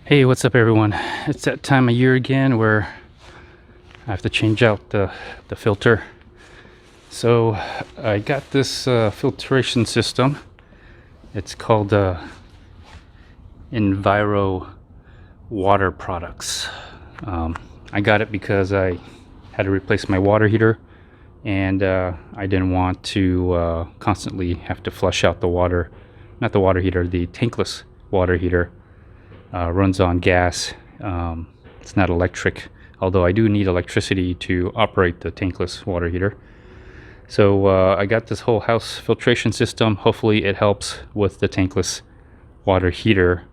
Hey, what's up everyone? It's that time of year again where I have to change out the filter. So I got this filtration system. It's called Enviro Water Products. I got it because I had to replace my water heater, and I didn't want to constantly have to flush out the water, not the water heater, the tankless water heater. Runs on gas. It's not electric, although I do need electricity to operate the tankless water heater. So I got this whole house filtration system. Hopefully it helps with the tankless water heater.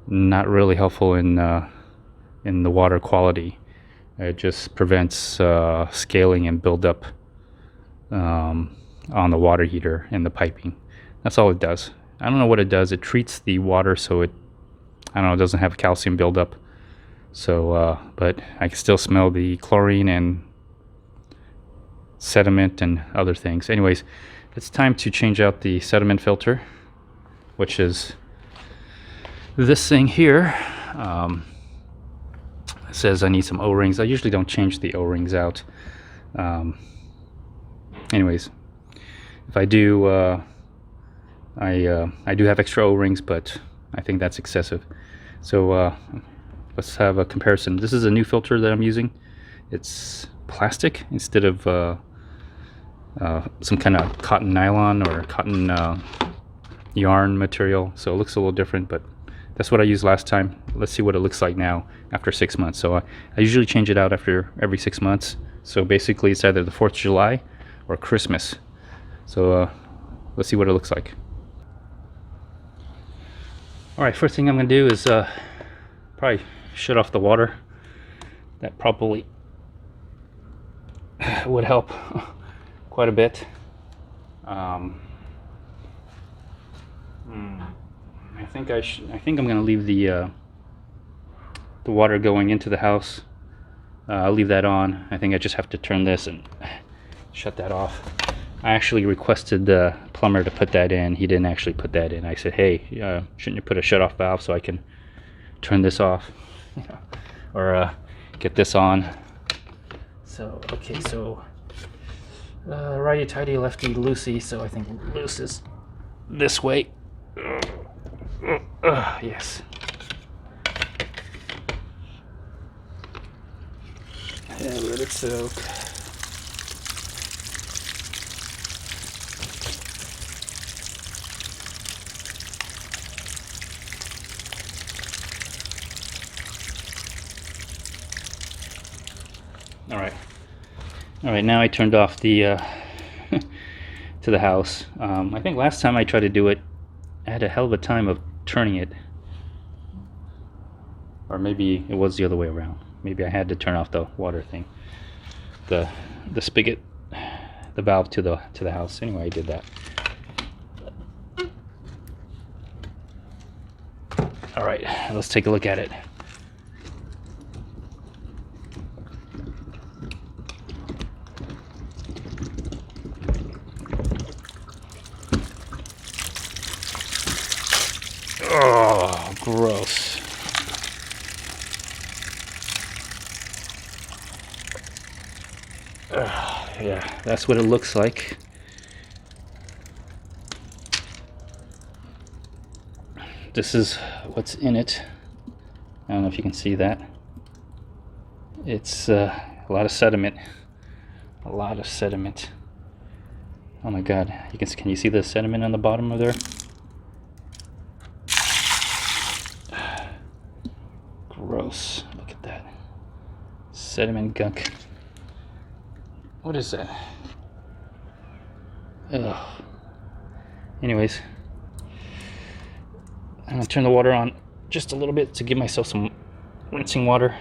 Not really helpful in the water quality. It just prevents scaling and buildup on the water heater and the piping. That's all it does. I don't know what it does. It treats the water so it doesn't have calcium buildup. So, but I can still smell the chlorine and sediment and other things. Anyways, it's time to change out the sediment filter, which is this thing here. It says I need some O-rings. I usually don't change the O-rings out. Anyways, if I do, I do have extra O-rings, but I think that's excessive. So let's have a comparison. This is a new filter that I'm using. It's plastic instead of some kind of cotton nylon or cotton yarn material. So it looks a little different, but that's what I used last time. Let's see what it looks like now after 6 months. So I usually change it out after every 6 months. So basically it's either the 4th of July or Christmas. So let's see what it looks like. Alright, first thing I'm going to do is probably shut off the water. That probably would help quite a bit. I think I'm going to leave the water going into the house. I'll leave that on. I think I just have to turn this and shut that off. I actually requested the plumber to put that in. He didn't actually put that in. I said, hey, shouldn't you put a shut-off valve so I can turn this off? Or get this on. So, okay, so righty-tighty, lefty-loosey, so I think loose is this way. Yes. And let it soak. All right, now I turned off the to the house. I think last time I tried to do it, I had a hell of a time of turning it. Or maybe it was the other way around. Maybe I had to turn off the water thing. The spigot, the valve to the house. Anyway, I did that. All right, let's take a look at it. Oh, gross. Yeah, that's what it looks like. This is what's in it. I don't know if you can see that. It's a lot of sediment. A lot of sediment. Oh my God! Can you see the sediment on the bottom of there? Gross. Look at that. Sediment gunk. What is that? Ugh. Anyways, I'm gonna turn the water on just a little bit to give myself some rinsing water.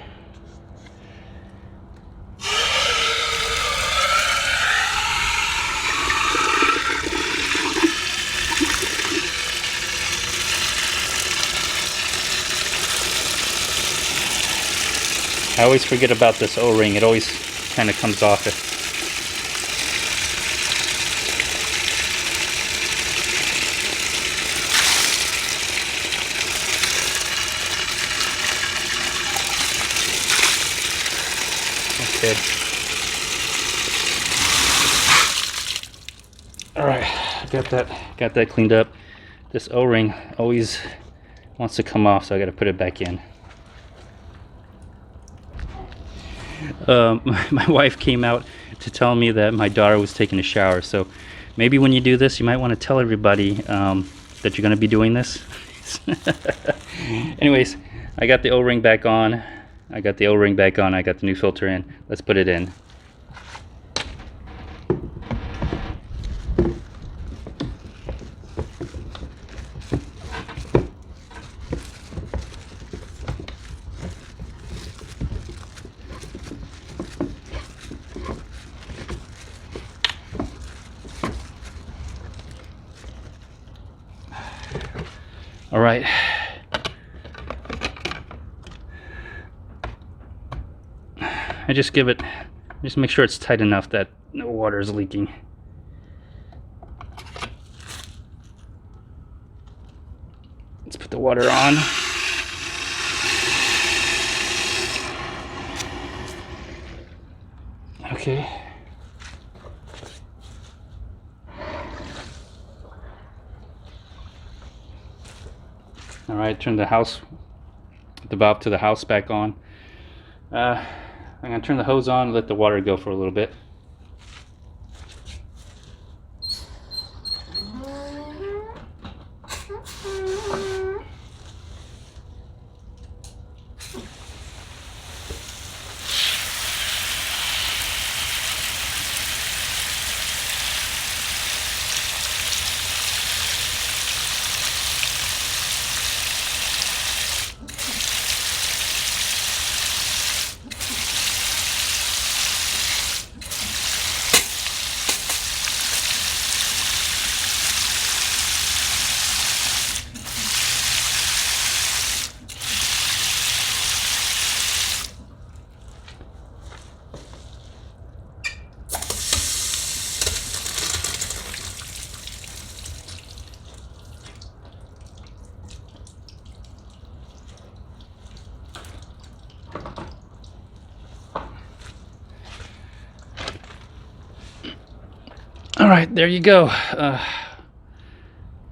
I always forget about this O-ring. It always kind of comes off it. Good. All right, got that cleaned up. This O-ring always wants to come off, so I got to put it back in. My wife came out to tell me that my daughter was taking a shower, so maybe when you do this, you might want to tell everybody that you're going to be doing this. Anyways, I got the O-ring back on. I got the new filter in. Let's put it in. All right. I just make sure it's tight enough that no water is leaking. Let's put the water on. Okay. All right, turn the valve to the house back on. I'm gonna turn the hose on and let the water go for a little bit. All right, there you go.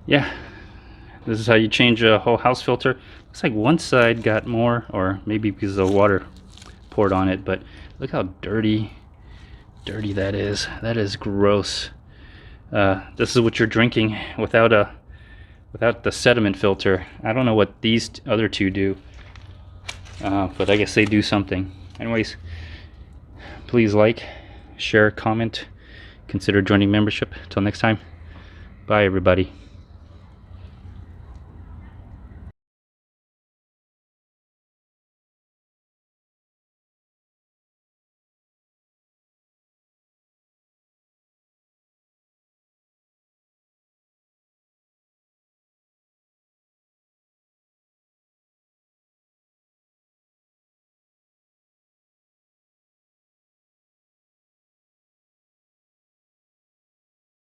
Yeah, this is how you change a whole house filter. Looks like one side got more, or maybe because the water poured on it, but look how dirty that is. That is gross. This is what you're drinking without the sediment filter. I don't know what these other two do, but I guess they do something. Anyways, please like, share, comment, consider joining membership. Till next time, bye everybody.